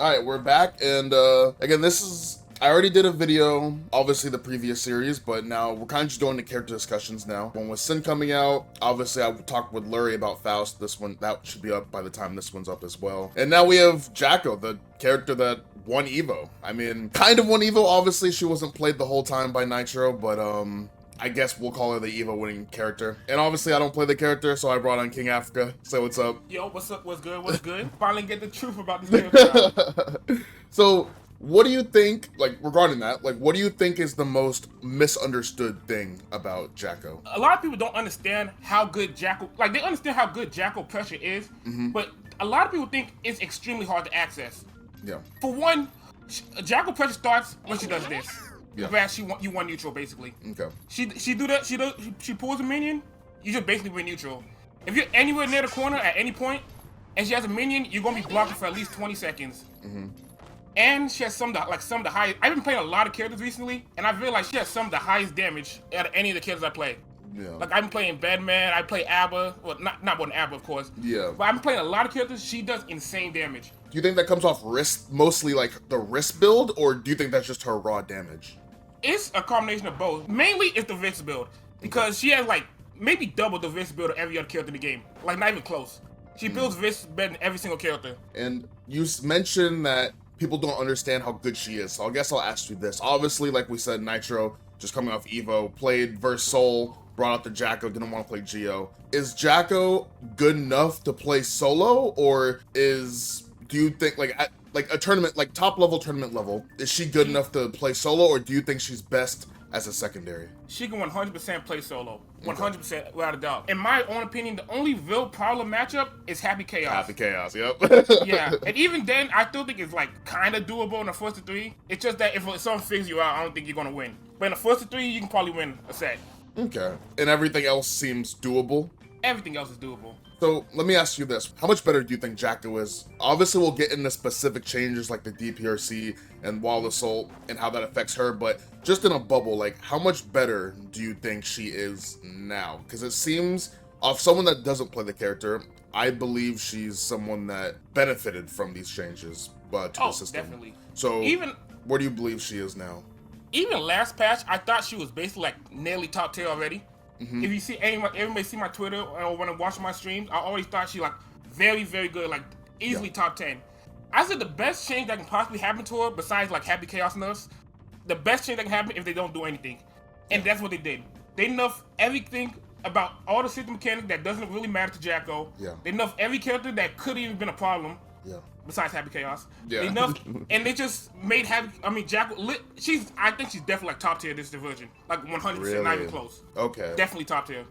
All right, we're back, and again, I already did a video, obviously the previous series, but now we're kind of just doing the character discussions now. When with Sin coming out, obviously I talked with Lurie about Faust. That should be up by the time this one's up as well. And now we have Jacko, the character that won EVO. I mean, kind of won EVO. Obviously, she wasn't played the whole time by Nitro, but I guess we'll call her the EVO winning character. And obviously I don't play the character, so I brought on KingAfrica. So what's up? Yo, what's up? What's good? What's good? Finally get the truth about this character. So what do you think, like, regarding that, like, what do you think is the most misunderstood thing about Jacko? A lot of people don't understand how good Jacko, like, they understand how good Jacko pressure is, but a lot of people think it's extremely hard to access. Yeah. For one, Jacko pressure starts when she does this. Yeah. Whereas you won neutral, basically. Okay. She do that, she pulls a minion, you just basically win neutral. If you're anywhere near the corner at any point, and she has a minion, you're gonna be blocking for at least 20 seconds. And she has some of the highest. I've been playing a lot of characters recently, and I've realized she has some of the highest damage out of any of the characters I play. Yeah. Like, I've been playing Batman, I play Abba, well, not more than Abba, of course. Yeah. But I've been playing a lot of characters. She does insane damage. Do you think that comes off wrist, mostly like the wrist build, or do you think that's just her raw damage? It's a combination of both. Mainly, it's the Vix build, because she has like maybe double the Vix build of every other character in the game. Like, not even close. She builds Vix better than every single character. And you mentioned that people don't understand how good she is, so I guess I'll ask you this. Obviously, like we said, Nitro, just coming off EVO, played versus Soul, brought out the Jacko, didn't want to play Geo. Is Jacko good enough to play solo, or do you think, like, at a tournament, like top-level tournament level, is she good enough to play solo, or do you think she's best as a secondary? She can 100% play solo. 100% without a doubt. In my own opinion, the only real problem matchup is Happy Chaos. Happy Chaos, yep. Yeah, and even then, I still think it's like kind of doable in the first to three. It's just that if someone figures you out, I don't think you're gonna win. But in the first to three, you can probably win a set. Okay. And everything else seems doable? Everything else is doable. So let me ask you this. How much better do you think Jacko is? Obviously, we'll get into specific changes like the DPRC and Wall Assault and how that affects her, but just in a bubble, like, how much better do you think she is now? Because it seems, of someone that doesn't play the character, I believe she's someone that benefited from these changes to the system. Definitely. So even where do you believe she is now? Even last patch, I thought she was basically like nearly top tier already. If you see everybody see my Twitter or when I'm watching my streams, I always thought she like very, very good, like easily top 10. I said the best change that can possibly happen to her, besides like Happy Chaos nerfs, the best change that can happen if they don't do anything. And that's what they did. They nerfed everything about all the system mechanics that doesn't really matter to Jacko. Yeah. They nerfed every character that could have even been a problem. Yeah. Besides Happy Chaos. Yeah. They nerfed, and they just made Jacko, I think she's definitely like top tier this division. Like 100%, Really? not even close. Okay. Definitely top tier.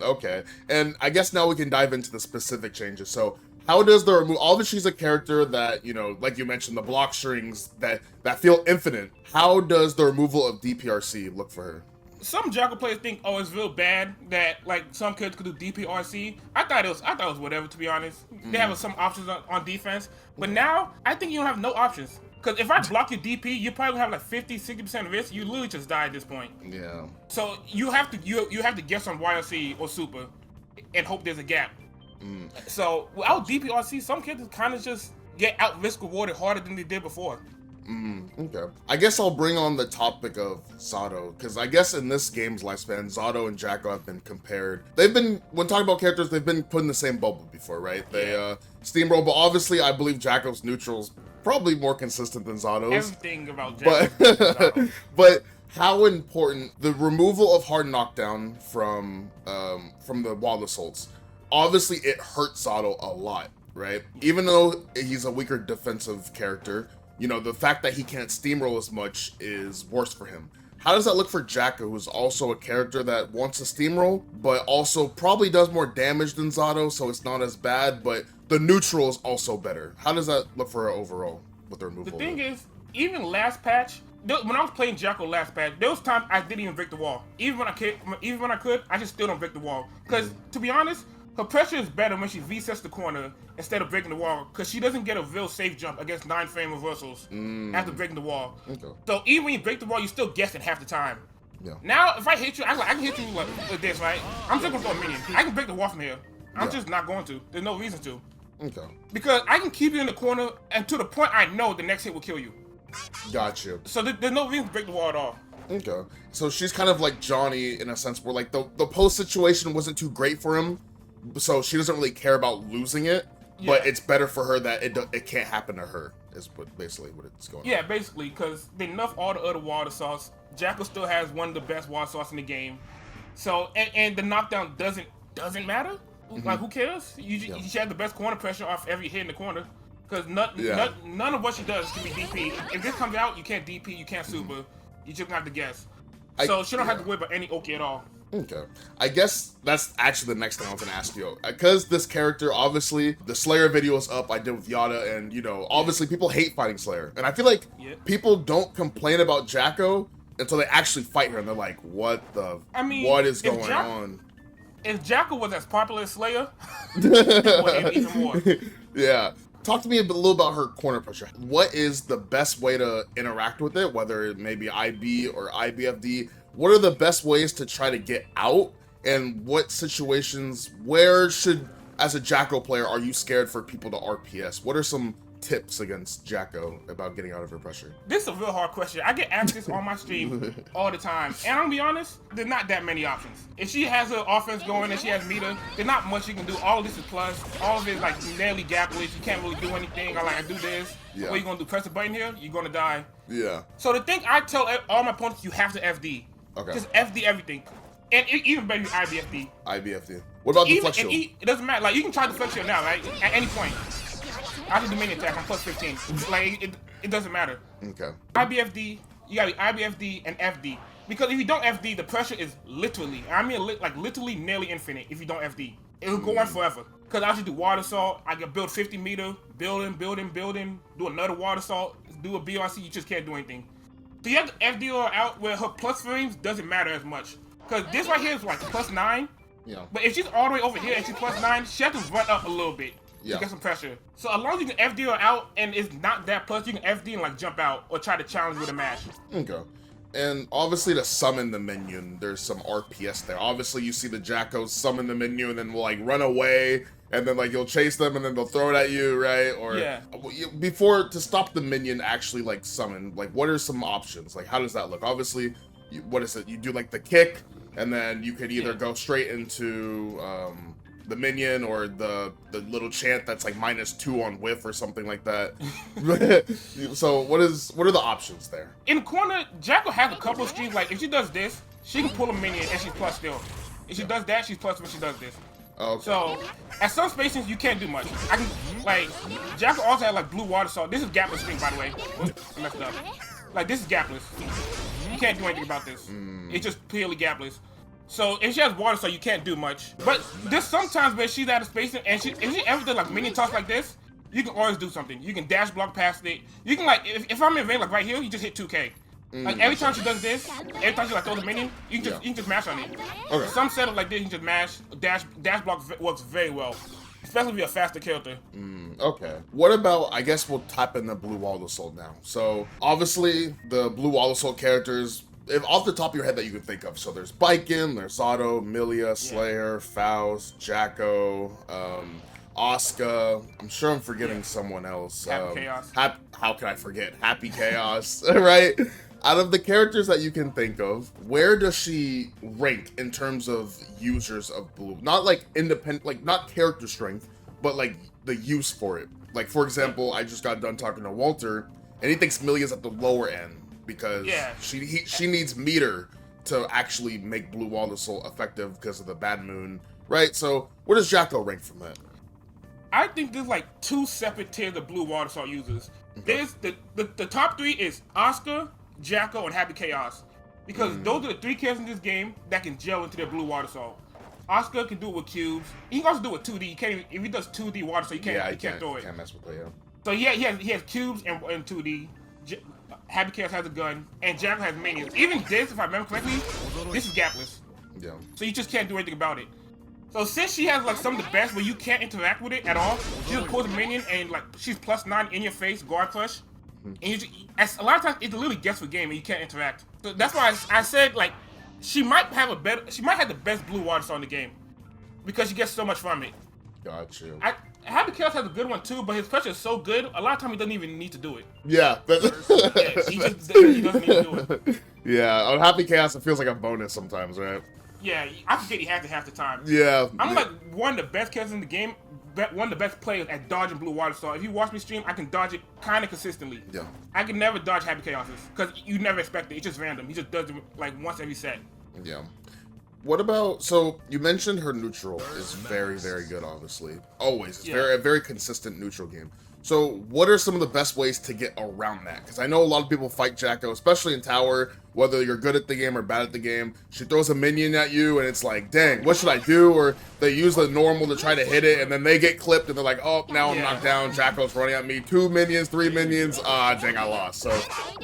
Okay. And I guess now we can dive into the specific changes. So how does the remove, obviously she's a character that, you know, like you mentioned, the block strings that feel infinite. How does the removal of DPRC look for her? Some Jacko players think, oh, it's real bad that like some characters could do DPRC. I thought it was whatever, to be honest. They have some options on defense, but now I think you don't have no options. Because if I block your DP, you probably have like 50-60% risk. You literally just die at this point. Yeah. So you have to guess on YRC or Super, and hope there's a gap. So without DPRC, some characters kind of just get out risk rewarded harder than they did before. Okay. I guess I'll bring on the topic of Zato, because I guess in this game's lifespan, Zato and Jacko have been compared. When talking about characters, they've been put in the same bubble before, right? They steamroll, but obviously I believe Jacko's neutral's probably more consistent than Zato's. Everything about Jacko. But how important the removal of hard knockdown from the Wall Assaults, obviously it hurt Zato a lot, right? Even though he's a weaker defensive character, you know, the fact that he can't steamroll as much is worse for him. How does that look for Jacko, who's also a character that wants to steamroll, but also probably does more damage than Zato, so it's not as bad, but the neutral is also better? How does that look for her overall with the removal? The thing is, even last patch, when I was playing Jacko last patch, there was times I didn't even break the wall. Even when I could, I just still don't break the wall. Because, to be honest, her pressure is better when she resets the corner instead of breaking the wall, because she doesn't get a real safe jump against 9-frame reversals after breaking the wall. Okay. So even when you break the wall, you still guess it half the time. Yeah. Now, if I hit you, I can hit you with this, right? I'm just going for a minion. I can break the wall from here. I'm just not going to. There's no reason to. Okay. Because I can keep you in the corner, and to the point I know the next hit will kill you. Gotcha. So there's no reason to break the wall at all. Okay. So she's kind of like Johnny in a sense where like the post situation wasn't too great for him, so she doesn't really care about losing it, but it's better for her that it can't happen to her, is basically what it's going on. Yeah, basically, because they nerf all the other water assaults. Jacko still has one of the best water assaults in the game. So, and the knockdown doesn't matter. Like, who cares? She has the best corner pressure off every hit in the corner. Because none of what she does can be DP. If this comes out, you can't DP, you can't super. You just have to guess. So she don't have to worry about any Oki at all. Okay. I guess that's actually the next thing I was going to ask you. Because this character, obviously, the Slayer video is up I did with Yada, and, you know, obviously people hate fighting Slayer. And I feel like people don't complain about Jacko until they actually fight her, and they're like, what is going on? If Jacko was as popular as Slayer, even more. Yeah. Talk to me a little about her corner pressure. What is the best way to interact with it, whether it may be IB or IBFD? What are the best ways to try to get out? And what situations, as a Jacko player, are you scared for people to RPS? What are some tips against Jacko about getting out of her pressure? This is a real hard question. I get asked this on my stream all the time. And I'm gonna be honest, there's not that many options. If she has her offense going and she has meter, there's not much you can do. All of this is plus. All of it is like nearly gapless. You can't really do anything. I do this. What are you gonna do? Press the button here? You're gonna die. Yeah. So the thing I tell all my opponents, you have to FD. Okay. Just FD everything. And even better, IBFD. IBFD. What about the flex shield? It doesn't matter. Like, you can try the flex shield now, right? At any point. After the minion attack, I'm plus 15. Like, it doesn't matter. Okay. IBFD, you gotta be IBFD and FD. Because if you don't FD, the pressure is literally, literally nearly infinite if you don't FD. It'll go on forever. Because I should do water assault, I can build 50 meter, building, do another water assault, do a BRC, you just can't do anything. So you have to FD her out where her plus frames doesn't matter as much. Because this right here is like plus 9. Yeah. But if she's all the way over here and she's plus 9, she has to run up a little bit. To get some pressure. So as long as you can FD her out and it's not that plus, you can FD and like jump out or try to challenge with a mash. Okay. And obviously to summon the minion, there's some RPS there. Obviously you see the Jacko summon the minion and then will like run away, and then like you'll chase them and then they'll throw it at you, right? Or to stop the minion actually like summon, like what are some options? Like how does that look? Obviously, what is it? You do like the kick, and then you could either go straight into the minion or the little chant that's like -2 on whiff or something like that. So what are the options there? In the corner, Jacko has a couple of streams. Like if she does this, she can pull a minion and she's plus still. If she does that, she's plus when she does this. Okay. So at some spaces you can't do much. I can like Jacko also has like blue water salt. This is gapless stream, by the way. I messed up. Like this is gapless. You can't do anything about this. It's just purely gapless. So if she has water, so you can't do much. But there's sometimes where she's out of space, and if she ever does like minion toss like this, you can always do something. You can dash block past it. You can like if I'm in range like right here, you just hit 2K. Like every time she does this, every time she like throws a minion, you can just mash on it. Okay. Some setup like this, you can just mash. Dash block works very well, especially if you're a faster character. Okay. What about, I guess we'll tap in the blue wall assault now. So obviously the blue wall assault characters, if off the top of your head that you can think of, so there's Biken, there's Otto, Milia, Slayer, Faust, Jacko, Asuka. I'm sure I'm forgetting someone else. Happy Chaos. How can I forget? Happy Chaos, right? Out of the characters that you can think of, where does she rank in terms of users of blue? Not like independent, like not character strength, but like the use for it. Like for example, I just got done talking to Walter, and he thinks Milia's at the lower end, because she needs meter to actually make blue wall assault effective because of the bad moon, right? So where does Jacko rank from that? I think there's like 2 separate tiers of blue water assault users. There's the top 3 is Asuka, Jacko, and Happy Chaos, because those are the 3 characters in this game that can gel into their blue water assault. Asuka can do it with cubes. He can also do it with 2D. You can't even, if he does 2D water, so you can't throw it. Can't mess with it. Yeah. So he has cubes and 2D. Happy Chaos has a gun, and Jacko has minions. Even this, if I remember correctly, this is gapless. Yeah. So you just can't do anything about it. So since she has like some of the best where you can't interact with it at all, she just pulls a minion and like she's +9 in your face, guard crush. And you just, a lot of times it's literally guess for game and you can't interact. So that's why I said like she might have the best blue water song in the game, because she gets so much from it. Got you. Happy Chaos has a good one too, but his pressure is so good. A lot of time he doesn't even need to do it. Yeah. Yeah, he doesn't need to do it. Yeah, on Happy Chaos, it feels like a bonus sometimes, right? Yeah, I forget he has it half the time. Yeah. I'm like one of the best characters in the game, one of the best players at dodging blue water star. If you watch me stream, I can dodge it kind of consistently. Yeah. I can never dodge Happy Chaoses because you never expect it. It's just random. He just does it like once every set. Yeah. What about, so you mentioned her neutral is very, very good, obviously. Always. It's a very consistent neutral game. So what are some of the best ways to get around that? Because I know a lot of people fight Jacko, especially in tower, whether you're good at the game or bad at the game. She throws a minion at you and it's like, dang, what should I do? Or they use the normal to try to hit it and then they get clipped and they're like, oh, now I'm knocked down. Jacko's running at me. 2 minions, 3 minions. Ah, dang, I lost. So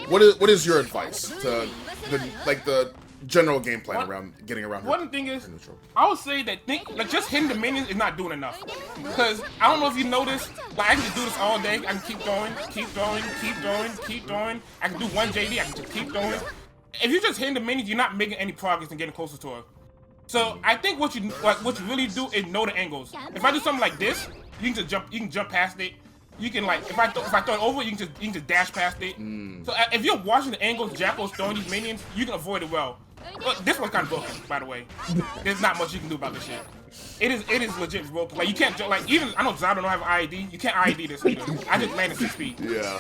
what is your advice to the general game plan around getting around her? One thing is, I would say that just hitting the minions is not doing enough. Because I don't know if you noticed, but I can just do this all day. I can keep going, keep going, keep going, keep going. I can do one JD, I can just keep going. If you're just hitting the minions, you're not making any progress in getting closer to her. So I think what you really do is know the angles. If I do something like this, you can jump past it. You can if I throw it over, you can just dash past it. So if you're watching the angles Jacko's throwing these minions, you can avoid it well. But this one's kind of broken, by the way. There's not much you can do about this shit. It is legit broken. Like you can't even I know Zara don't have IED. You can't IED this either. I just landed 6 feet. Yeah.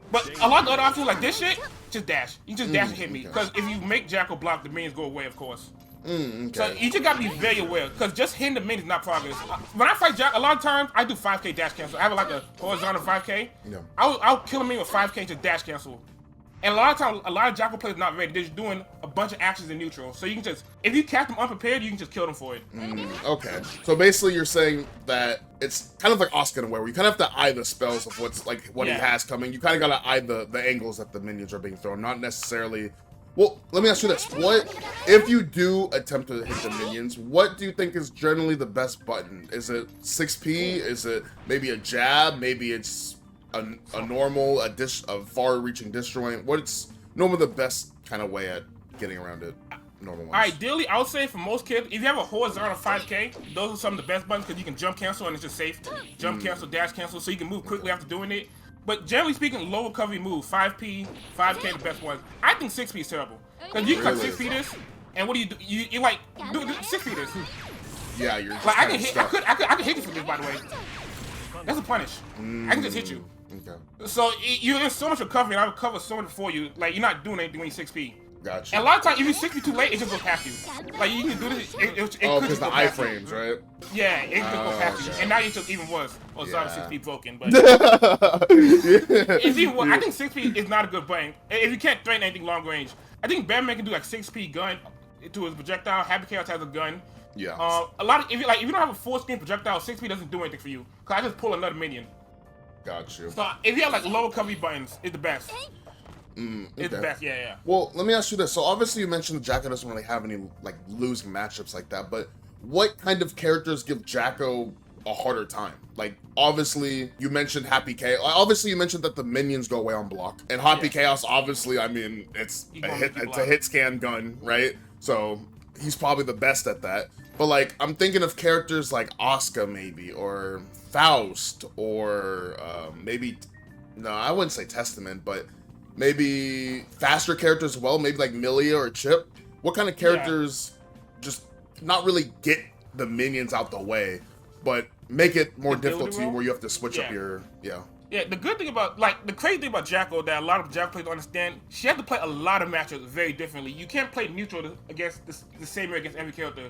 But a lot of other options like this shit, just dash. You just dash and hit me. Because if you make Jacko block, the minions go away, of course. Okay. So you just gotta be very aware, because just hitting the minions is not progress. When I fight Jack, a lot of times I do 5K dash cancel. I have like a horizontal 5K. Yeah. I'll kill a minion with 5K to dash cancel. And a lot of times, a lot of Jacko players not ready. They're just doing a bunch of actions in neutral. So you can just, if you catch them unprepared, you can just kill them for it. Okay. So basically you're saying that it's kind of like Oscar in a way where you kind of have to eye the spells of what he has coming. You kind of got to eye the angles that the minions are being thrown, not necessarily. Well, let me ask you this. What, if you do attempt to hit the minions, what do you think is generally the best button? Is it 6P? Is it maybe a jab? Maybe it's a normal, a far-reaching disjoint? What's normally the best kind of way at getting around it? Normal ones. Ideally, I would say for most kids, if you have a horizontal 5K, those are some of the best buttons because you can jump cancel and it's just safe. Jump cancel, dash cancel, so you can move quickly after doing it. But generally speaking, low recovery move, 5P, 5K, the best ones. I think 6P is terrible. Because you cut 6 feeters, and what do you do? You like, do 6 feeters. Yeah, you're just like, I can hit you from this, by the way. That's a punish. I can just hit you. Okay. So you're in so much recovery, and I recover so much for you. Like, you're not doing anything when you're 6P. Gotcha. And a lot of times, if you 6P too late, it just goes past you. Like, you can do this. Because the iframes, right? Yeah, it just goes past you. And now you're just even worse. Oh, sorry, 6P broken, but it's even worse. I think 6P is not a good button. If you can't threaten anything long range, I think Batman can do like 6P gun to his projectile. Happy Chaos has a gun. Yeah. A lot of if you don't have a full screen projectile, 6P doesn't do anything for you. Cause I just pull another minion. Got you. So if you have like low recovery buttons, it's the best. Okay. It's the best, yeah. Well, let me ask you this. So obviously you mentioned that Jacko doesn't really have any like losing matchups like that, but what kind of characters give Jacko a harder time? Like, obviously you mentioned Happy Chaos. Obviously you mentioned that the minions go away on block, and Happy Chaos, obviously, I mean, it's a hit scan gun, right? So he's probably the best at that. But like, I'm thinking of characters like Oscar maybe, or Faust, or maybe, no, I wouldn't say Testament, but maybe faster characters as well, maybe like Milia or Chip. What kind of characters just not really get the minions out the way, but make it more difficult to you where you have to switch up your, Yeah, the good thing about, like, the crazy thing about Jacko that a lot of Jacko players don't understand, she has to play a lot of matchups very differently. You can't play neutral against the same way against every character.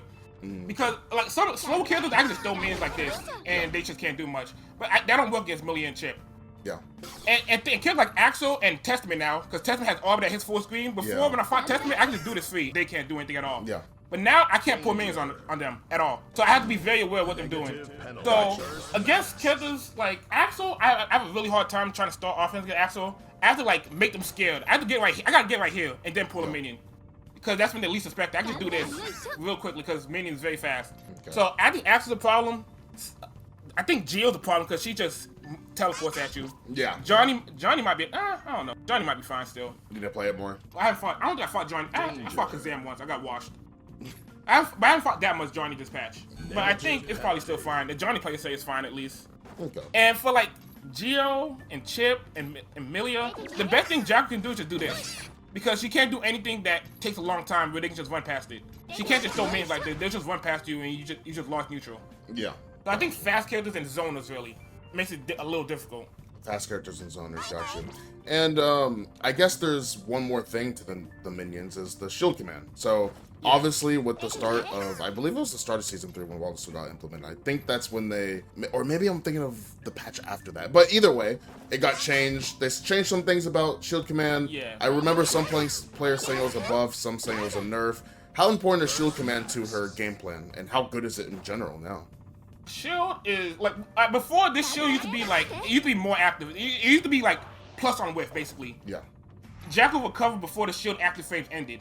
Because, like, some slow characters, I can just throw minions like this, and they just can't do much. But that don't work against Milia and Chip. Yeah. And characters like Axel and Testament now, because Testament has all that hits full screen. Before, when I fought Testament, I could just do this free. They can't do anything at all. Yeah. But now, I can't pull minions on them at all. So I have to be very aware of what they're doing. So, against characters like Axel, I have a really hard time trying to start offense against Axel. I have to, like, make them scared. I have to get right here. I gotta get right here and then pull a minion. Because that's when they least expect it. I can just do this real quickly because Minion is very fast. Okay. So I think Axel's a problem. I think Jill's a problem because she just teleports at you. Yeah. Johnny might be, I don't know. Johnny might be fine still. You need to play it more. I don't think I fought Johnny. I fought Kazam once. I got washed. But I haven't fought that much Johnny this patch. But I think it's probably still fine. The Johnny player say it's fine at least. Okay. And for like Geo and Chip and Milia, the best thing Jacko can do is just do this. Because she can't do anything that takes a long time where they can just run past it. She can't just throw minions like this. They'll just run past you and you just lost neutral. Yeah. So I think fast characters and zoners really makes it a little difficult. Fast characters and zoners, gotcha. And I guess there's one more thing to the minions is the shield command. So obviously with the start of, I believe it was the start of season 3 when Wallace got implemented. I think that's when they, or maybe I'm thinking of the patch after that. But either way, it got changed. They changed some things about shield command. Yeah. I remember some players saying it was a buff, some saying it was a nerf. How important is shield command to her game plan, and how good is it in general now? Shield is like before this shield used to be like it used to be more active. It used to be like plus on whiff basically. Yeah. Jacko would cover before the shield active frames ended.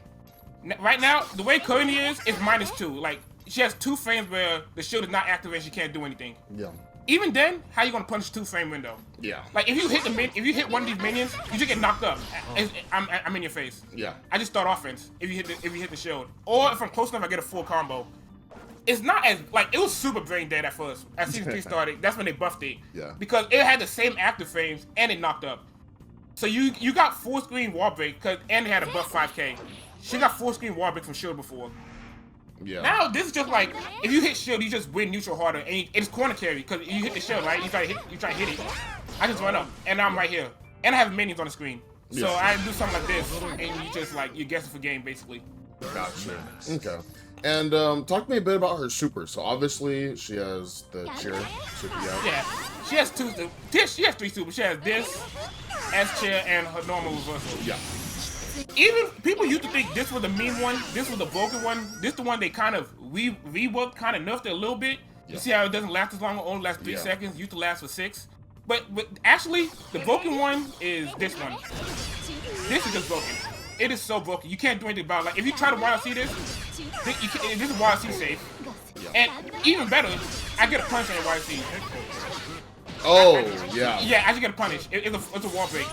Right now, the way currently is -2. Like she has 2 frames where the shield is not active and she can't do anything. Yeah. Even then, how you gonna punish 2-frame window? Yeah. Like if you hit one of these minions, you just get knocked up. I'm in your face. Yeah. I just start offense if you hit the shield, or if I'm close enough, I get a full combo. It's not as like it was super brain dead at first. As season 3 started, that's when they buffed it. Yeah. Because it had the same active frames and it knocked up. So you got full screen wall break and it had a buff 5K. She got full screen wall break from shield before. Yeah. Now this is just like if you hit shield, you just win neutral harder, and it's corner carry because you hit the shield, right? You try to hit it. I just run up, and I'm right here, and I have minions on the screen, so I do something like this, and you just like you're guessing for game basically. Gotcha. Okay. And talk to me a bit about her super. So obviously she has the cheer super. Yeah, she has 2. She has 3 supers. She has this, S chair, and her normal reversal. Yeah. Even people used to think this was the mean one, this was the broken one, this the one they kind of reworked, kind of nerfed it a little bit. You see how it doesn't last as long, it only lasts 3 seconds, used to last for 6. But actually, the broken one is this one. This is just broken. It is so broken. You can't do anything about it. Like, if you try to YLC this is YLC safe. And even better, I get a punch on the YLC. Oh, yeah. Yeah, I just get a punish. It's a wall break.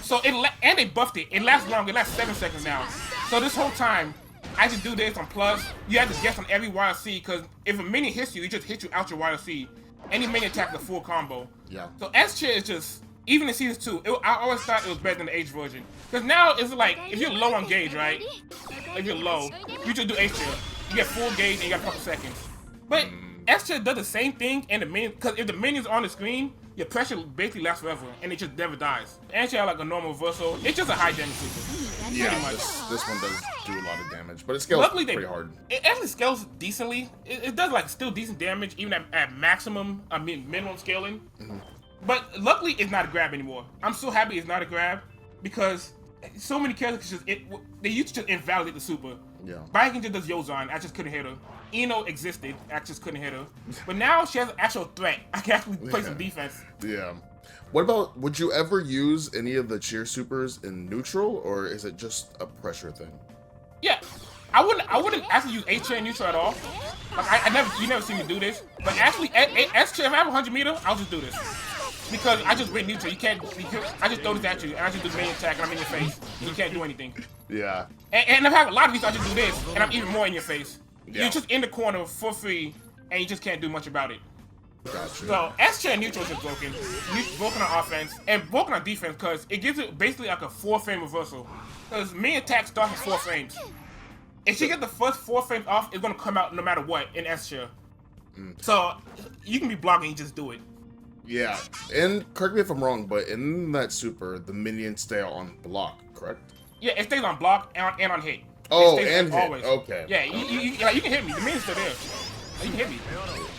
So and they buffed it. It lasts long. It lasts 7 seconds now. So this whole time, I just do this on plus. You have to guess on every YLC because if a minion hits you, it just hits you out your YLC. Any minion attack is a full combo. Yeah. So S chair is just even in season 2. I always thought it was better than the H version because now it's like if you're low on gauge, right? If you're low, you just do H chair. You get full gauge and you got a couple seconds. But S chair does the same thing and the minion because if the minion's on the screen, your pressure basically lasts forever, and it just never dies. And she had like a normal reversal. It's just a high damage super. Yeah, pretty much. This one does do a lot of damage, but it scales pretty hard. It actually scales decently. It does like still decent damage, even at maximum, minimum scaling. But luckily, it's not a grab anymore. I'm so happy it's not a grab because so many characters they used to just invalidate the super. Yeah. Viking just does Yozan. I just couldn't hit her. Eno existed. I just couldn't hit her. But now she has an actual threat. I can actually play some defense. Yeah. What about, would you ever use any of the cheer supers in neutral, or is it just a pressure thing? Yeah. I wouldn't actually use H chair in neutral at all. Like you never see me do this. But actually, S chair, if I have 100 meter, I'll just do this. Because I just win neutral. I just throw this at you, and I just do the main attack, and I'm in your face. And you can't do anything. Yeah. And if I have a lot of these, I just do this, and I'm even more in your face. Yeah. You're just in the corner for free, and you just can't do much about it. Gotcha. So S chair neutral is just broken. Broken on offense and broken on defense because it gives it basically like a 4-frame reversal. Because main attack starts at 4 frames. If she gets the first 4 frames off, it's gonna come out no matter what in S chair. So you can be blocking, you just do it. Yeah, and correct me if I'm wrong, but in that super, the minions stay on block, correct? Yeah, it stays on block and on hit. Oh, and hit. Always. Okay. Yeah, you can hit me. The minion's still there. You can hit me.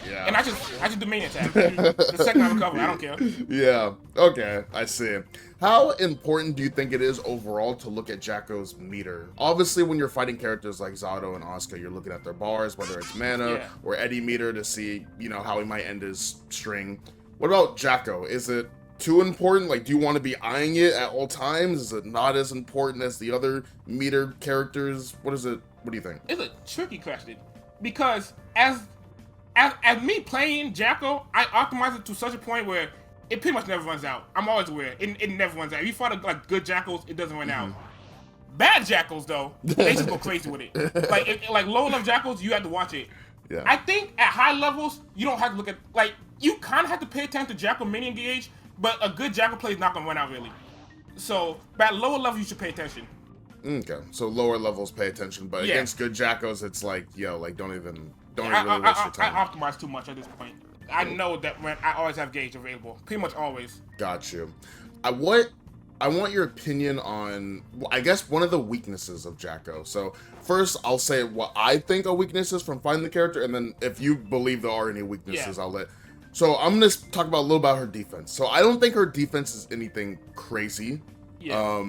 Yeah. And I just do minion attack. The second I recover, I don't care. Yeah. Okay, I see. How important do you think it is overall to look at Jacko's meter? Obviously, when you're fighting characters like Zato and Asuka, you're looking at their bars, whether it's mana or Eddie meter to see, how he might end his string. What about Jacko? Is it too important? Like, do you want to be eyeing it at all times? Is it not as important as the other meter characters? What is it? What do you think? It's a tricky question because as me playing Jacko, I optimize it to such a point where it pretty much never runs out. I'm always aware it never runs out. If you fight like good Jackals, it doesn't run out. Bad Jackals though, they just go crazy with it. Like low level Jackals, you have to watch it. Yeah. I think at high levels, you don't have to look at you kind of have to pay attention to Jacko minion gauge, but a good Jacko play is not gonna run out really. So, but at lower level, you should pay attention. Okay, so lower levels pay attention, but against good Jackos, it's like, yo, like don't even really waste your time. I optimize too much at this point. I know that when I always have gauge available, pretty much always. Got you. I want your opinion on, I guess, one of the weaknesses of Jacko. So first, I'll say what I think are weaknesses from finding the character, and then if you believe there are any weaknesses, I'll let. So I'm gonna talk about a little about her defense. So I don't think her defense is anything crazy. Yeah.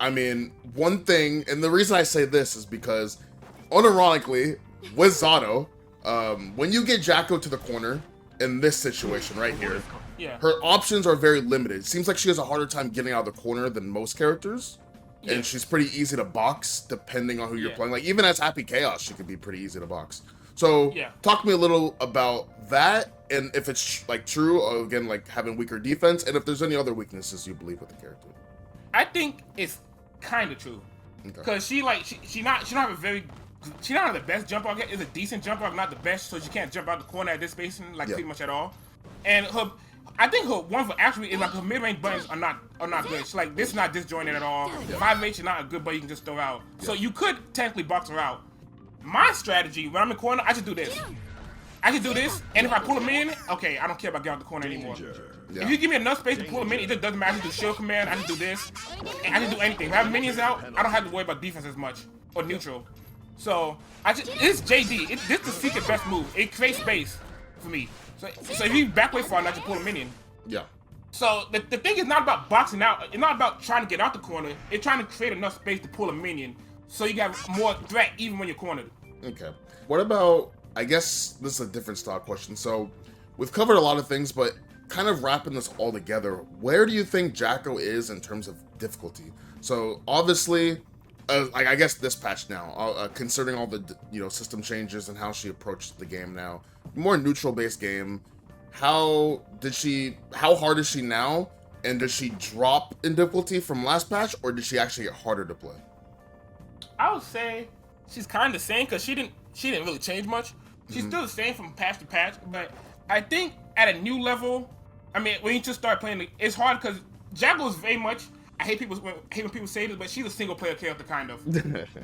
I mean, one thing, and the reason I say this is because, unironically, with Zato, when you get Jacko to the corner in this situation right here, her options are very limited. It seems like she has a harder time getting out of the corner than most characters, and she's pretty easy to box depending on who you're playing. Like, even as Happy Chaos, she could be pretty easy to box. So, talk to me a little about that, and if it's, like, true, again, like, having weaker defense, and if there's any other weaknesses you believe with the character. I think it's kind of true, because she not have the best jump off. It's a decent jump off, not the best, so she can't jump out the corner at this spacing like pretty much at all. And I think her one for attribute is like her mid range buttons are not good. She's like, this is not disjointed at all. 5H is not a good button you can just throw out. So you could technically box her out. My strategy when I'm in the corner, I just do this. And if I pull him in, okay, I don't care about getting out the corner anymore. If you give me enough space to pull him in, it just doesn't matter. I just do shield command, I just do this, and I just do anything. If I have minions out, I don't have to worry about defense as much, or neutral. So, it's JD. This is the secret best move. It creates space for me. So if you back way far enough, you pull him in. Yeah. So, the thing is not about boxing out. It's not about trying to get out the corner. It's trying to create enough space to pull a minion, so you got more threat even when you're cornered. Okay. What about, I guess this is a different style question. So, we've covered a lot of things, but kind of wrapping this all together, where do you think Jacko is in terms of difficulty? So obviously, I guess this patch now, considering all the system changes and how she approached the game now, more neutral based game. How hard is she now? And does she drop in difficulty from last patch, or did she actually get harder to play? I would say she's kind of the same, because she didn't really change much. She's still the same from patch to patch, but I think at a new level, I mean, when you just start playing, it's hard because Jacko is very much, I hate when people say this, but she's a single player character, kind of.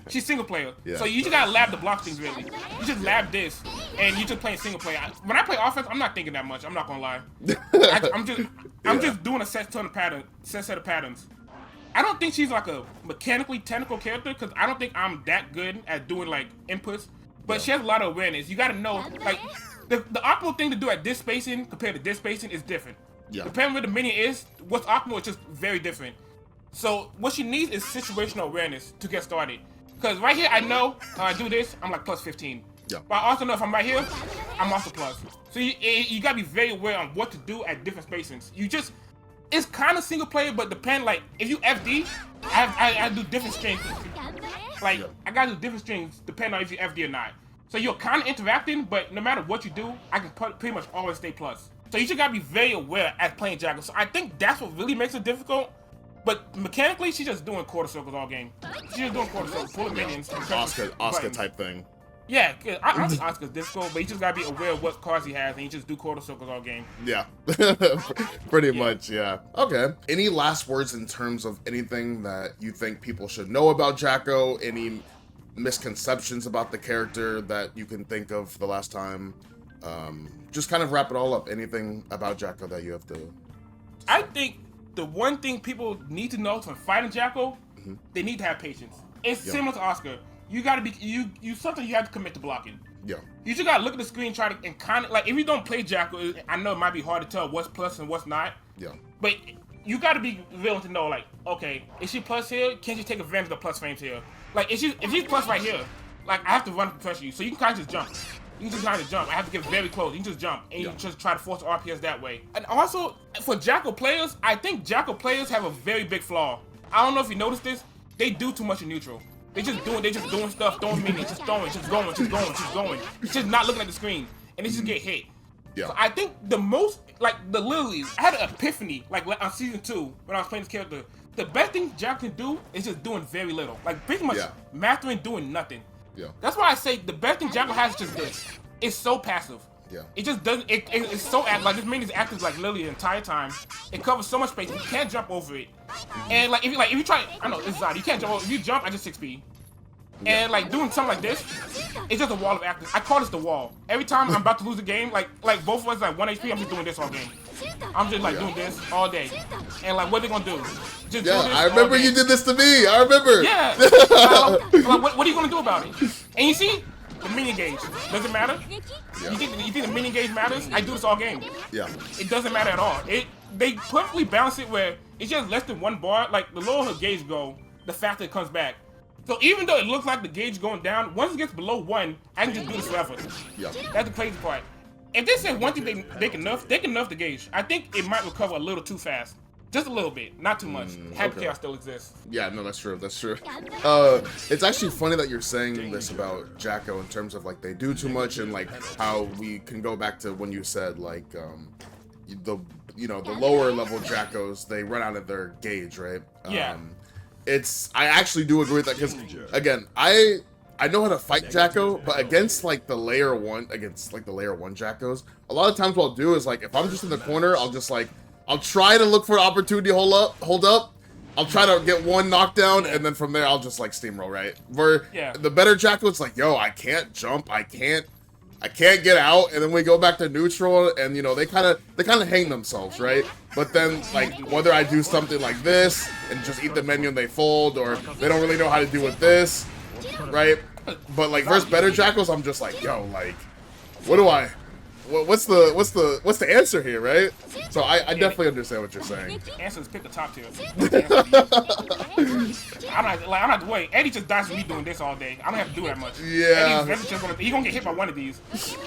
She's single player. So you just gotta lab the block things, really. You just lab this, and you just playing single player. When I play offense, I'm not thinking that much, I'm not gonna lie. I'm just doing a set of patterns. I don't think she's like a mechanically technical character, because I don't think I'm that good at doing like inputs, but she has a lot of awareness. You gotta know, like, the optimal thing to do at this spacing compared to this spacing is different. Depending where the minion is, what's optimal is just very different. So what she needs is situational awareness to get started. Because right here, I know I do this, I'm like plus 15. But I also know if I'm right here, I'm also plus. So you gotta be very aware on what to do at different spacings. It's kind of single player, but depend, like, if you FD, I do different strings. Like, I gotta do different strings depending on if you FD or not. So you're kind of interacting, but no matter what you do, I can pretty much always stay plus. So you just gotta be very aware as playing Jacko. So I think that's what really makes it difficult. But mechanically, she's just doing quarter circles all game. She's just doing quarter circles, pulling minions. Oscar type thing. Yeah, I think Oscar's difficult, but you just gotta be aware of what cards he has, and you just do quarter circles all game. Yeah, pretty much, yeah. Okay. Any last words in terms of anything that you think people should know about Jacko? Any misconceptions about the character that you can think of the last time? Just kind of wrap it all up. Anything about Jacko that you have to... I think the one thing people need to know when fighting Jacko, they need to have patience. It's similar to Oscar. You gotta be something you have to commit to blocking. Yeah. You just gotta look at the screen, and kind of like, if you don't play Jacko, I know it might be hard to tell what's plus and what's not. Yeah. But you gotta be willing to know, like, okay, is she plus here? Can she take advantage of the plus frames here? Like, if she's plus right here, like, I have to run pressure you, so you can kind of just jump. You can just kind of jump. I have to get very close. You can just jump, and you just try to force RPS that way. And also, for Jacko players, I think Jacko players have a very big flaw. I don't know if you noticed this. They do too much in neutral. They just doing stuff, throwing minions, just going. It's just not looking at the screen, and they just get hit. Yeah. So I think the most, like, literally, I had an epiphany, like on season 2 when I was playing this character. The best thing Jacko can do is just doing very little, like pretty much mastering doing nothing. Yeah. That's why I say the best thing Jacko has is just this. It's so passive. Yeah. It just doesn't. It's so like this minion is active like literally the entire time. It covers so much space. You can't jump over it. And like if you try, I know it's odd. You can't jump over. If you jump, I just 6 speed. And like doing something like this, it's just a wall of active. I call this the wall. Every time I'm about to lose a game, like both of us like 1 HP, I'm just doing this all game. I'm just like doing this all day. And like what are they gonna do? Just do this I remember you did this to me. I remember. Yeah. Like, what are you gonna do about it? And you see, the minion gauge. Does it matter? Yeah. You think the minion gauge matters? I do this all game. Yeah. It doesn't matter at all. They perfectly balance it where it's just less than 1 bar. Like the lower her gauge go, the faster it comes back. So even though it looks like the gauge going down, once it gets below 1, I can just do this forever. Yeah. That's the crazy part. If they say one thing they can nerf the gauge. I think it might recover a little too fast. Just a little bit, not too much. Happy Chaos still exists. Yeah, no, that's true. That's true. It's actually funny that you're saying this about Jacko in terms of like they do too much and like how we can go back to when you said like the lower level Jackos, they run out of their gauge, right? Yeah. I actually do agree with that because again, I know how to fight Jacko, but against like the layer 1 Jackos, a lot of times what I'll do is like if I'm just in the corner, I'll try to look for an opportunity to hold up. I'll try to get 1 knockdown, and then from there I'll just like steamroll, right? Where the better Jacko, it's like, yo, I can't jump, I can't get out, and then we go back to neutral, and they kind of hang themselves, right? But then like whether I do something like this and just eat the minion, they fold, or they don't really know how to do with this, right? But like versus better Jackals, I'm just like, yo, like, what's the answer here, right? So I definitely understand what you're saying. The answer is pick the top tier. I'm not the way. Eddie just dies with me doing this all day. I don't have to do that much. Yeah. He's gonna get hit by one of these.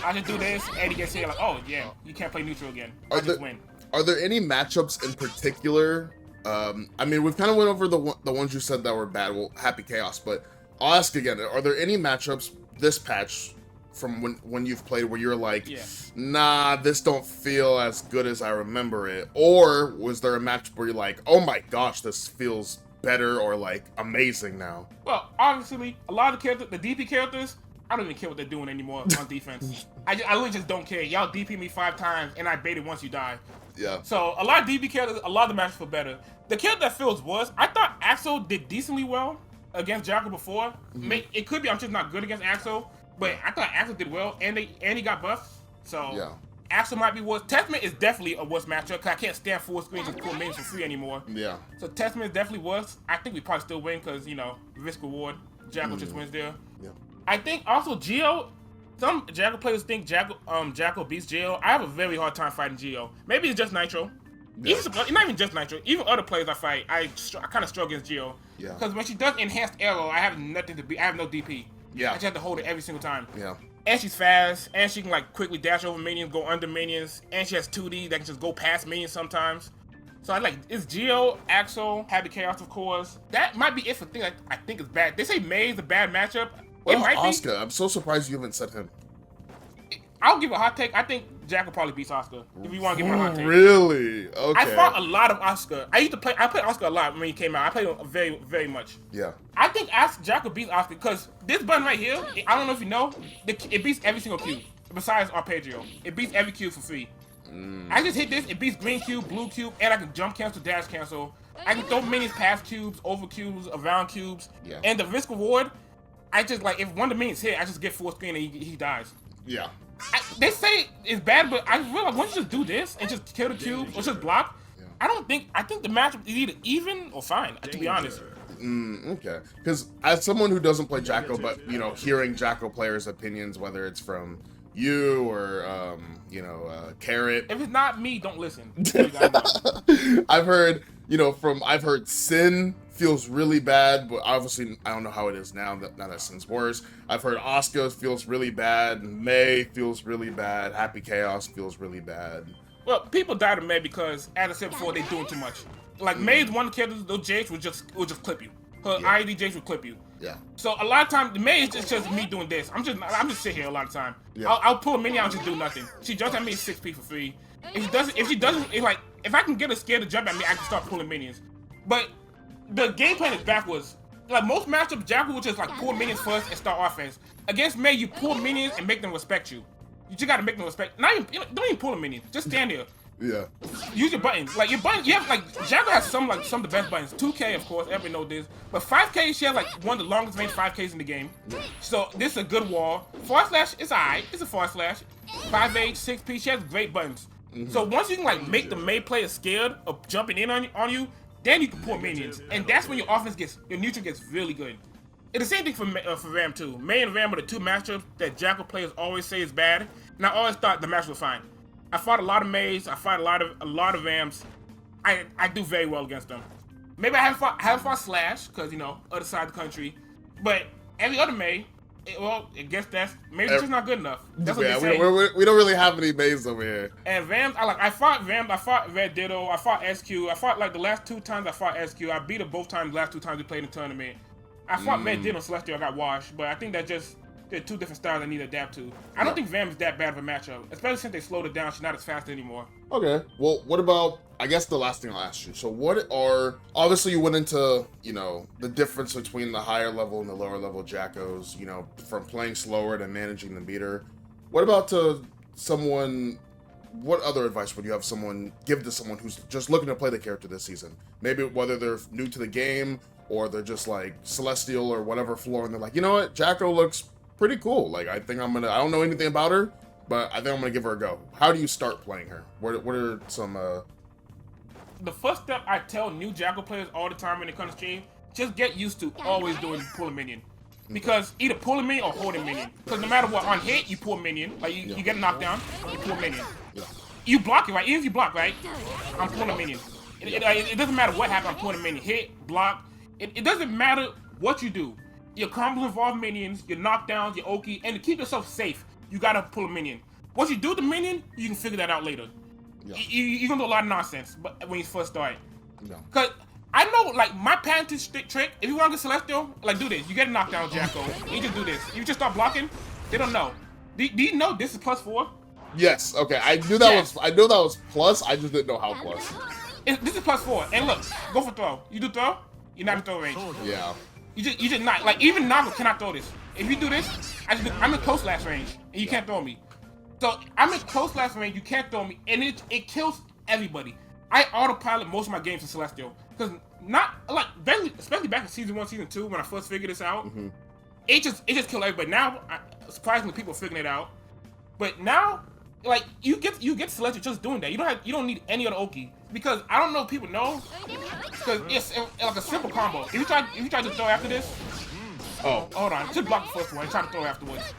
I just do this. Eddie gets hit like, oh yeah, you can't play neutral again. I just win. Are there any matchups in particular? I mean, we've kind of went over the ones you said that were bad. Well, Happy Chaos, but I'll ask again. Are there any matchups this patch from when you've played where you're like, nah, this don't feel as good as I remember it? Or was there a match where you're like, oh my gosh, this feels better or like amazing now? Well, obviously, a lot of the characters, the DP characters, I don't even care what they're doing anymore on defense. I really just don't care. Y'all DP me 5 times and I baited once you die. Yeah. So a lot of DP characters, a lot of the matches feel better. The character that feels worse, I thought Axel did decently well against Jacko before. It could be I'm just not good against Axel, but I thought Axel did well and he got buffed. So yeah. Axel might be worse. Testament is definitely a worse matchup because I can't stand full screens and pull minions for free anymore. Yeah. So Testament is definitely worse. I think we probably still win because, risk reward. Jacko just wins there. Yeah. I think also Geo, some Jacko players think Jacko beats Geo. I have a very hard time fighting Geo. Maybe it's just Nitro. Yeah. Not even just Nitro. Even other players I fight, I kind of struggle against Geo. Yeah. Because when she does enhanced arrow, I have nothing to be. I have no DP. Yeah. I just have to hold it every single time. Yeah. And she's fast, and she can like quickly dash over minions, go under minions, and she has 2D that can just go past minions sometimes. So it's Geo, Axel, Happy Chaos, of course. That might be it for things I think is bad. They say May's a bad matchup. What about Oscar? I'm so surprised you haven't said him. I'll give a hot take. I think Jacko probably beats Oscar. If you want to give him a hot take. Really? Okay. I fought a lot of Oscar. I played Oscar a lot when he came out. I played him very, very much. Yeah. I think Jacko beats Oscar because this button right here, I don't know if you know, it beats every single cube besides Arpeggio. It beats every cube for free. I just hit this, it beats green cube, blue cube, and I can jump cancel, dash cancel. I can throw minions past cubes, over cubes, around cubes. Yeah. And the risk reward, I just if one of the minions hit, I just get full screen and he dies. Yeah. They say it's bad, but I realize once you just do this and just kill the cube or just block, I think the matchup is either even or fine, to be honest. Okay. Because as someone who doesn't play Jacko, but hearing Jacko players' opinions, whether it's from you or Carrot. If it's not me, don't listen. I've heard Sin feels really bad, but obviously I don't know how it is now that Sin's worse. I've heard Oscar feels really bad, May feels really bad, Happy Chaos feels really bad. Well, people die to May because, as I said before, they're doing too much. Like May's one character, those Jakes will just clip you. Her ID Jakes will clip you. Yeah. So a lot of times, May is just me doing this. I'm just sitting here a lot of time. Yeah. I'll pull a minion out and just do nothing. She jumps at me 6p for free. If she doesn't, if I can get her scared to jump at me, I can start pulling minions. But the game plan is backwards. Like most matchups, Jacko will just pull minions first and start offense. Against May, you pull minions and make them respect you. You just gotta make them respect. Not even, don't even pull a minion. Just stand there. Yeah. Use your buttons. Like your button, you have like Jacko has some of the best buttons. 2K, of course, everybody knows this. But 5K, she has like one of the longest range 5Ks in the game. So this is a good wall. Forward slash, it's alright. It's a forward slash. 5H, 6P, she has great buttons. So once you can like make the Mei player scared of jumping in on you, then you can pull minions, and that's when your offense your neutral gets really good. It's the same thing for Ram too. Mei and Ram are the two matchups that Jacko players always say is bad, and I always thought the match was fine. I fought a lot of Meis, I fought a lot of Rams. I do very well against them. Maybe I haven't fought Slash because other side of the country, but every other Mei, I guess that's maybe it's just not good enough. That's what they say. We don't really have any Meis over here. And Rams, I fought Rams, I fought Red Ditto, I fought SQ, I fought like the last 2 times I fought SQ. I beat her both times the last 2 times we played in the tournament. I fought Red Ditto and Celestial, I got washed, but I think that they're 2 different styles I need to adapt to. I don't think Ram is that bad of a matchup, especially since they slowed it down. She's not as fast anymore. Okay. Well, what about, I guess the last thing I'll ask you. So obviously you went into, the difference between the higher level and the lower level Jackos, from playing slower to managing the meter. What about what other advice would you have give to someone who's just looking to play the character this season? Maybe whether they're new to the game or they're just like Celestial or whatever floor and they're like, you know what, Jacko looks pretty cool. Like, I don't know anything about her, but I think I'm gonna give her a go. How do you start playing her? What are some The first step I tell new Jacko players all the time when they come to stream, just get used to always doing pull a minion. Because either pull a minion or hold a minion. Because no matter what, on hit, you pull a minion. Like, you get a knockdown, you pull a minion. Yeah. You block it, right? Even if you block, right? I'm pulling a minion. It doesn't matter what happens, I'm pulling a minion. Hit, block. It doesn't matter what you do. Your combos involve minions, your knockdowns, your Oki, and to keep yourself safe, you gotta pull a minion. Once you do the minion, you can figure that out later. Yeah. You're gonna do a lot of nonsense, but when you first start. Yeah. Cause I know, like, my patented trick, if you want to get Celestial, like, do this. You get a knockdown, Jacko. You just do this. You just start blocking, they don't know. Do you know this is +4? Yes, okay. I knew that was plus, I just didn't know how plus. This is +4. And look, go for throw. You do throw, you're not in throw range. Yeah. You just not, like, even Naga cannot throw this. If you do this, I'm in close last range, and you can't throw me. So, I'm in close last range, you can't throw me, and it kills everybody. I autopilot most of my games in Celestial, because especially back in Season 1, Season 2, when I first figured this out, it just killed everybody. Now, surprisingly, people are figuring it out. But now, like, you get Celestial just doing that. You don't need any other Oki, because I don't know if people know, because it's like a simple combo. If you try to throw after this, hold on, just block the first one and try to throw afterwards.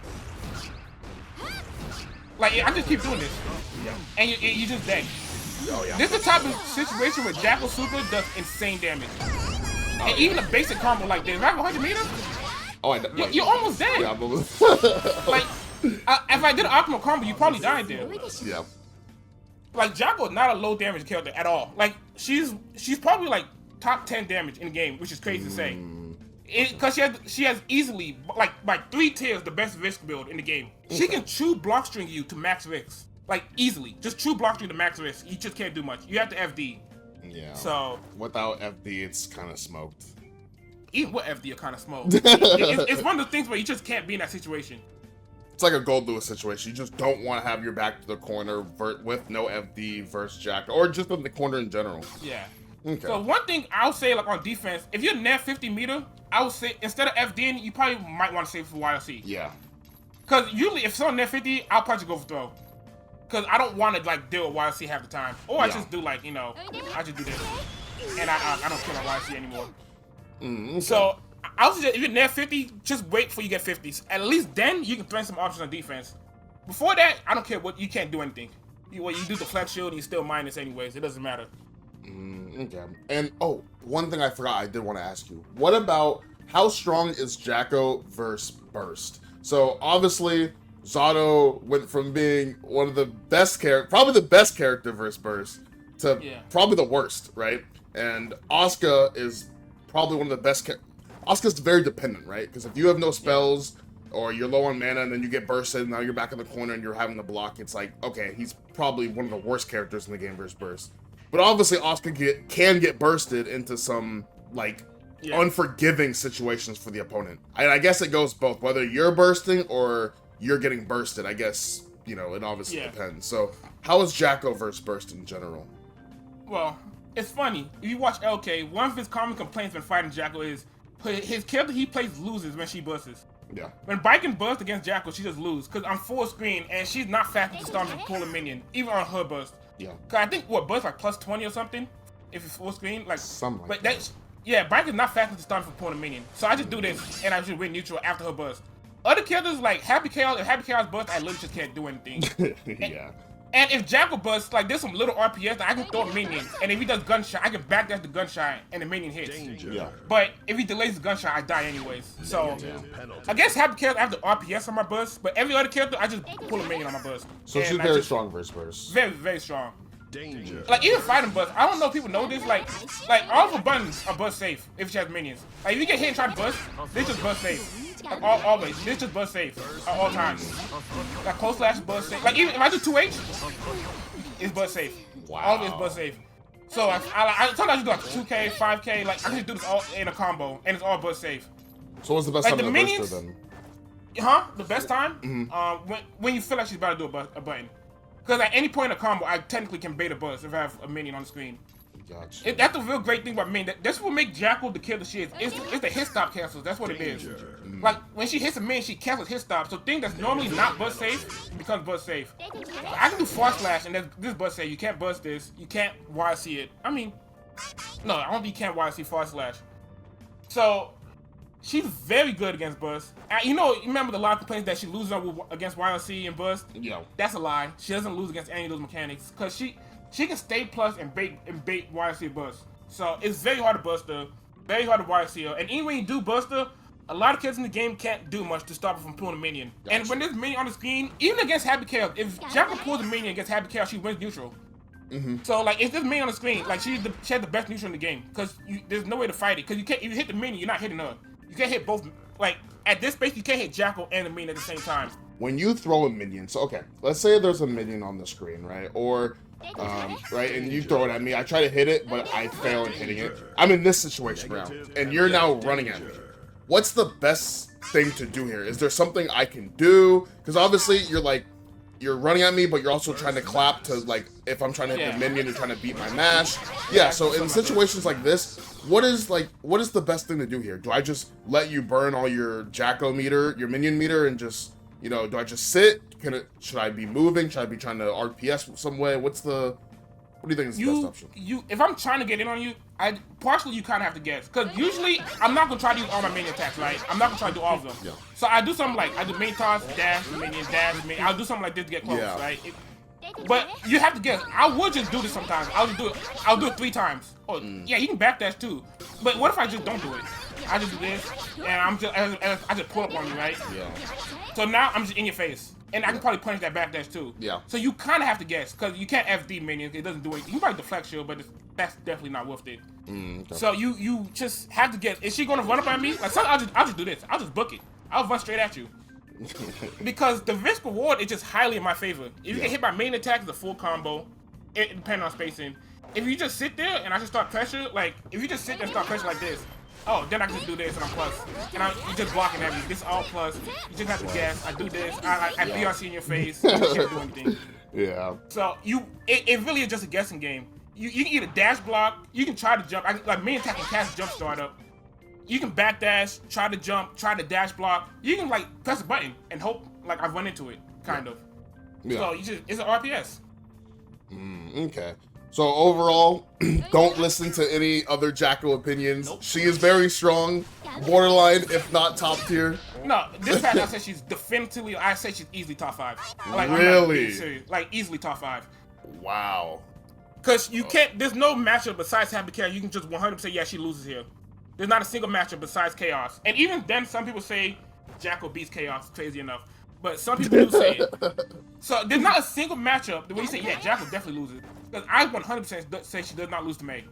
Like, I just keep doing this, and you just dead. Oh, yeah. This is the type of situation where Jacko Super does insane damage. And even a basic combo like this, right, 100 meters? Oh, I know. You're almost dead. Yeah, I'm almost. Like, if I did an optimal combo, you probably died there. Yeah. Like, Jacko is not a low damage character at all. Like, she's probably like top 10 damage in the game, which is crazy to say. Because she has easily, like 3 tiers, the best risk build in the game. She can true block string you to max risk. Like, easily. Just true block string to max risk. You just can't do much. You have to FD. Yeah. So without FD, it's kind of smoked. Even with FD, you're kind of smoked. It's one of the things where you just can't be in that situation. It's like a Gold Lewis situation. You just don't want to have your back to the corner with no FD versus Jack, or just in the corner in general. Yeah. Okay. So one thing I'll say, like, on defense, if you're near 50 meter, I would say instead of FDing, you probably might want to save for YLC. Yeah. Because usually if someone near 50, I'll probably go for throw. Because I don't want to, like, deal with YLC half the time. Or I just do, like, I just do this. And I don't kill my YLC anymore. Okay. So I would suggest if you're near 50, just wait till you get 50s. At least then you can throw some options on defense. Before that, I don't care what, you can't do anything. You do the flex shield and you still minus anyways. It doesn't matter. Okay. And one thing I forgot I did want to ask you. What about how strong is Jacko versus Burst? So obviously Zato went from being one of the best probably the best character versus Burst to probably the worst, right? And Asuka is probably one of the best. Asuka's very dependent, right? Because if you have no spells or you're low on mana and then you get bursted, now you're back in the corner and you're having to block, it's like, okay, he's probably one of the worst characters in the game versus Burst. But obviously Asuka can get bursted into some, like, unforgiving situations for the opponent. I guess it goes both, whether you're bursting or you're getting bursted. I guess you know, it obviously Yeah. depends. So, how is Jacko versus Burst in general? Well, it's funny. If you watch LK, one of his common complaints when fighting Jacko is his character he plays loses when she busts. Yeah. When Biken busts against Jacko, she just loses because I'm full screen and she's not fast to start to pull a minion, even on her bust. Yeah. Cause I think what bust like plus 20 or something, if it's full screen, like Something like but that's yeah, Biken's not fast to start for pulling a minion. So I just do this and I just win neutral after her bust. Other characters like Happy Chaos, if Happy Chaos bust, I literally just can't do anything. Yeah. And if Jacko busts, like there's some little RPS that I can throw a minion, and if he does gunshot, I can backdash the gunshot and the minion hits. Yeah. But if he delays the gunshot, I die anyways. So I guess Happy Chaos I have the RPS on my bust, but every other character I just pull a minion on my bust. So And she's I very just- strong versus Burst. Very, very strong. Danger. Like even fighting bust, I don't know if people know this. Like all of her buttons are bust safe if she has minions. Like if you get hit and try to bust, they just bust safe. Like, always, this just bust safe at all times. Like close slash bust safe. Like even if I do 2H, it's bust safe. Wow. All of it's bust safe. So I sometimes you do like 2K, 5K. Like I can just do this all in a combo, and it's all bust safe. So what's the best Like, time the of the Burster minions- then? Huh? The best time? When you feel like she's about to do a button. Because at any point in a combo, I technically can bait a bust if I have a minion on the screen. Gotcha. That's the real great thing about minion. That's what make Jacko the killer she is. It's the hit stop cancels. That's what it is. Like when she hits a minion, she cancels hit stop. So thing that's normally not bust safe becomes bust safe. I can do force slash and this bust safe. You can't bust this. You can't YC it. I mean, no, I don't think you can't YC force slash. So she's very good against bust. You know, you remember the lot of complaints that she loses against YLC and bust? Yeah. That's a lie. She doesn't lose against any of those mechanics because she can stay plus and bait YLC bust. So it's very hard to bust her, very hard to YLC her. And even when you do bust her, a lot of kids in the game can't do much to stop her from pulling a minion. Gotcha. And when there's minion on the screen, even against Happy Chaos, if Jacko pulls a minion against Happy Chaos, she wins neutral. So like, if there's minion on the screen, like she has the best neutral in the game because there's no way to fight it. Because you can't, if you hit the minion, you're not hitting her. You can't hit both. Like at this space, you can't hit Jacko and the minion at the same time. When you throw a minion, so okay, let's say there's a minion on the screen, right? Or, right, and you throw it at me. I try to hit it, but I fail in hitting it. I'm in this situation now, and you're now running at me. What's the best thing to do here? Is there something I can do? Because obviously you're running at me, but you're also trying to clap to, like, if I'm trying to hit the minion, you're trying to beat my mash. Yeah, so in situations like this, what is the best thing to do here? Do I just let you burn all your Jacko meter, your minion meter, and just, you know, do I just sit? Should I be moving? Should I be trying to RPS some way? What do you think is the best option? If I'm trying to get in on you, partially you kind of have to guess. Because usually, I'm not going to try to use all my minion attacks, right? I'm not going to try to do all of them. Yeah. So I do something like, I do main toss, dash, minion, I'll do something like this to get close, Yeah. right? But you have to guess. I would just do this sometimes. I'll do it 3 times. Oh, yeah, you can backdash too. But what if I just don't do it? I just do this, and I just pull up on you, right? Yeah. So now I'm just in your face. And I can probably punish that backdash too. Yeah. So you kind of have to guess, because you can't FD minions. It doesn't do anything. You can probably deflect shield, but that's definitely not worth it. Okay. So you just have to guess. Is she going to run up at me? Like, I'll just do this. I'll just book it. I'll run straight at you. Because the risk reward is just highly in my favor. If you get hit by main attack, it's a full combo. It depends on spacing. If you just sit there and I just start pressure, like, if you just sit there and start pressure like this, oh, then I can just do this and I'm plus. And you're just blocking everything. This is all plus. You just have to guess. I do this. I BRC in your face. You can't do anything. Yeah. So it really is just a guessing game. You can either dash block. You can try to jump. Like main attack and cast jump startup. You can backdash, try to jump, try to dash block. You can like press a button and hope like I run into it, kind of. Yeah. So it's an RPS. Okay. So overall, don't listen to any other Jacko opinions. Nope. She is very strong, borderline, if not top tier. No, this patch I said she's definitively. I say she's easily top 5. Like, I'm not Really? being serious. Like easily top 5. Wow. Cause you can't. There's no matchup besides Happy Chaos. You can just 100% yeah she loses here. There's not a single matchup besides Chaos. And even then, some people say Jacko beats Chaos. Crazy enough. But some people do say it. So there's not a single matchup the way you say, yeah, Jacko definitely loses. Because I 100% say she does not lose to May.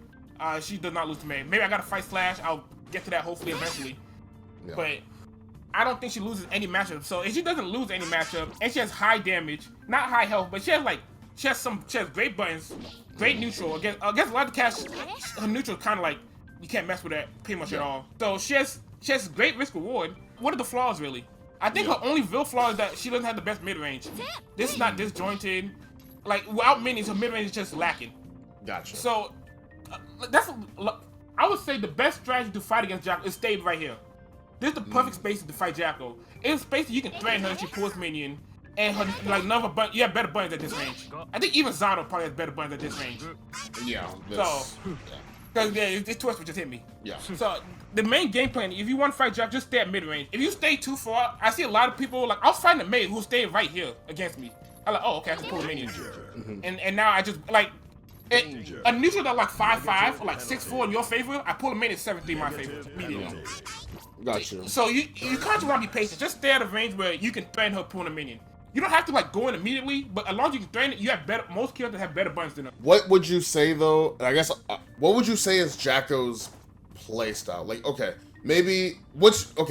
She does not lose to May. Maybe I gotta fight Slash. I'll get to that hopefully eventually. Yeah. But I don't think she loses any matchup. So if she doesn't lose any matchup, and she has high damage, not high health, but she has great buttons, great neutral. Against a lot of cast, her neutral is kind of like, you can't mess with that pretty much at all. So she has great risk reward. What are the flaws really? I think her only real flaw is that she doesn't have the best mid range. This is not disjointed. Like without minions, her mid range is just lacking. Gotcha. So I would say the best strategy to fight against Jacko is stay right here. This is the perfect space to fight Jacko. It's a space that you can threaten her if she pulls minion, and her like none of her you have better buttons at this range. I think even Zato probably has better buttons at this range. Yeah. Because this twist would just hit me. Yeah. So the main game plan, if you want to fight Jacko, just stay at mid range. If you stay too far, I see a lot of people like I was fighting a mate who stayed right here against me. I'm like, oh okay, I can pull a minion. And now I just like. A neutral that like 5'5" or like 6'4" in your favor, I pull a minion 7'3" in my favor immediately. Gotcha. So you kind of want to be patient. Just stay at a range where you can threaten her pulling a minion. You don't have to like go in immediately, but as long as you can threaten it, you have better. Most characters have better buttons than her. What would you say though? I guess what would you say is Jacko's playstyle? Like, okay, maybe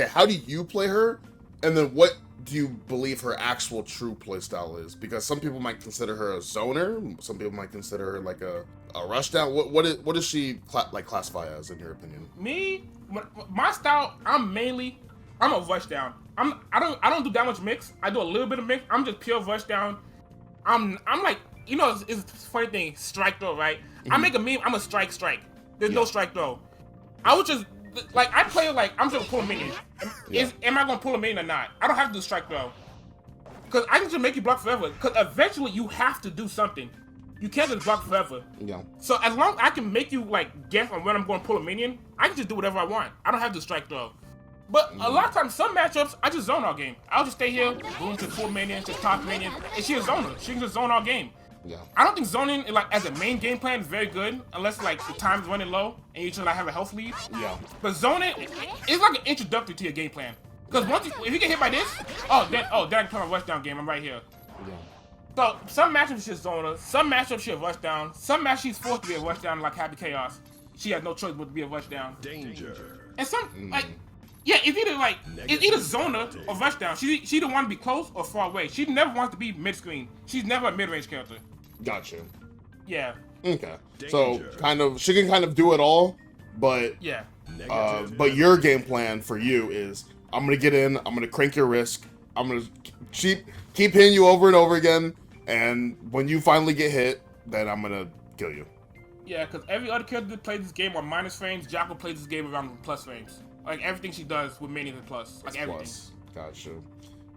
how do you play her, and then what do you believe her actual true playstyle is? Because some people might consider her a zoner, some people might consider her like a rushdown. What does she classify as in your opinion? Me, my style, I'm a rushdown. I don't do that much mix. I do a little bit of mix. I'm just pure rushdown. I'm like, you know, it's a funny thing, strike throw, right? I make a meme, I'm a strike. There's no strike throw. I would just like I play like I'm just gonna pull a minion. Am I gonna pull a minion or not? I don't have to do strike throw. Cause I can just make you block forever. Cause eventually you have to do something. You can't just block forever. Yeah. So as long as I can make you like guess on when I'm gonna pull a minion, I can just do whatever I want. I don't have to strike throw. But a lot of times, some matchups, I just zone all game. I'll just stay here, boom, just pull minions, just top minions, and she's a zoner. She can just zone all game. Yeah. I don't think zoning, like as a main game plan, is very good unless like the time's running low and you just like have a health lead. Yeah. But zoning, it's like an introductory to your game plan. Because if you get hit by this, then I can play my rush down game. I'm right here. Yeah. So some matchups she's zoner, some matchups she'll rush down, some matchups she's forced to be a rush down like Happy Chaos. She has no choice but to be a rush down. Danger. And some like. Yeah, it's either zoner or rush down. She either want to be close or far away. She never wants to be mid screen. She's never a mid range character. Gotcha. Yeah. Okay. So she can kind of do it all, but yeah. But your game plan for you is I'm gonna get in, I'm gonna crank your risk, I'm gonna keep hitting you over and over again, and when you finally get hit, then I'm gonna kill you. Yeah, because every other character that plays this game are minus frames. Jacko plays this game around plus frames. Like everything she does with minions and plus, like everything. Plus. Gotcha.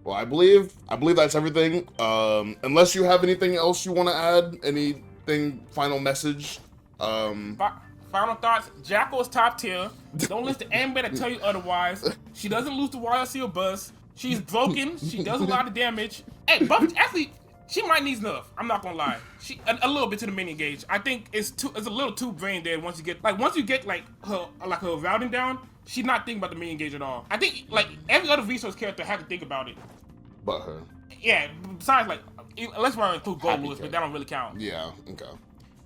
Well, I believe that's everything. Unless you have anything else you want to add, anything final message. Final thoughts. Jacko is top tier. Don't listen to anybody that tell you otherwise. She doesn't lose to YLC or Buzz. She's broken. She does a lot of damage. Hey, but actually, she might need nerf. I'm not gonna lie. She a little bit to the minion gauge. I think it's a little too brain dead once you get her routing down. She's not thinking about the minion gauge at all. I think like every other resource character had to think about it. But her. Yeah. Besides, like unless we're include Gold Lewis, but that don't really count. Yeah. Okay.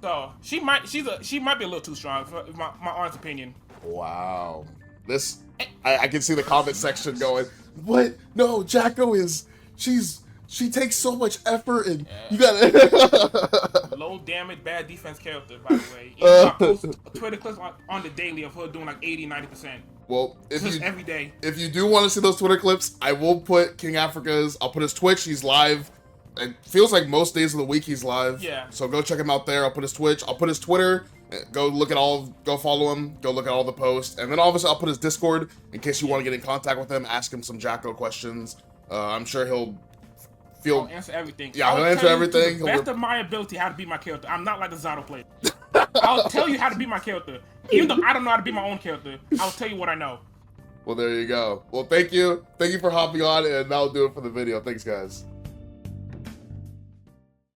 So she might be a little too strong, for my honest opinion. Wow. This I can see the comment section going, what? No, Jacko she takes so much effort and you gotta low damage, bad defense character, by the way. I post Twitter clips on the daily of her doing like 80-90%. Well, every day. If you do want to see those Twitter clips, I will put KingAfrica's. I'll put his Twitch. He's live. It feels like most days of the week he's live. Yeah. So go check him out there. I'll put his Twitch. I'll put his Twitter. Go follow him. Go look at all the posts. And then obviously I'll put his Discord in case you want to get in contact with him. Ask him some Jacko questions. I'm sure I'll answer everything. Yeah, he'll answer everything. To the best of my ability, how to beat my character. I'm not like the Zato player. I'll tell you how to beat my character. Even though I don't know how to beat my own character, I'll tell you what I know. Well, there you go. Well, thank you. Thank you for hopping on, and that'll do it for the video. Thanks, guys.